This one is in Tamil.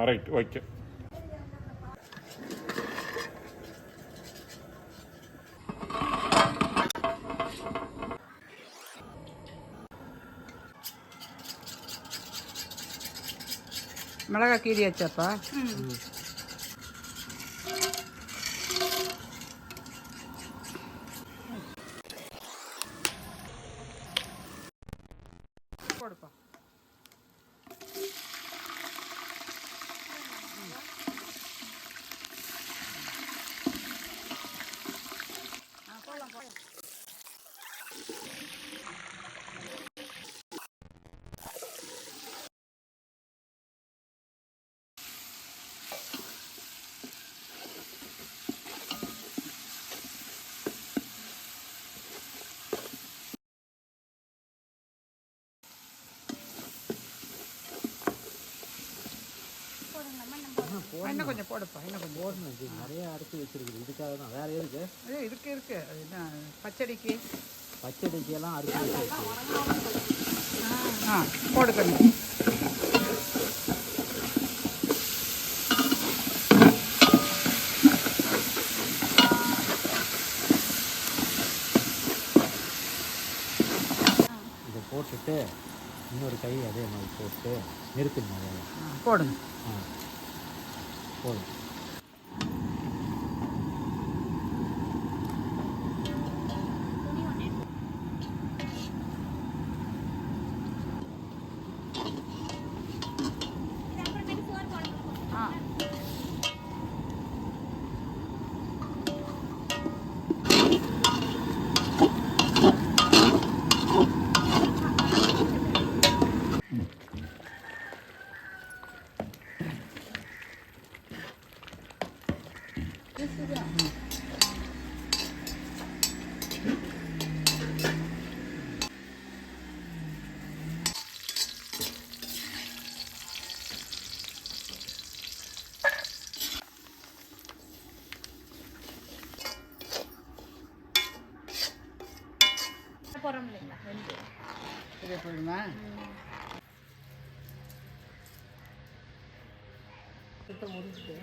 Right okay. மிளகா கீரியாச்சாப்பா? போடுப்பா. இன்னும் கொஞ்சம் போடுப்பா, இன்னும் கொஞ்சம் போடணும். நிறைய அரைச்சி வச்சிருக்குது, இதுக்காக தான். வேற எதுக்கு? இருக்கு அது என்ன பச்சடிக்கு எல்லாம் அரைச்சி வச்சிருக்கு. போடுக்கணும். இதை போட்டுட்டு இன்னொரு கை அதே மாதிரி போட்டு நிறுத்துங்க. போடுங்க. போதும். இதே போடுமா? முடிஞ்சுட்டு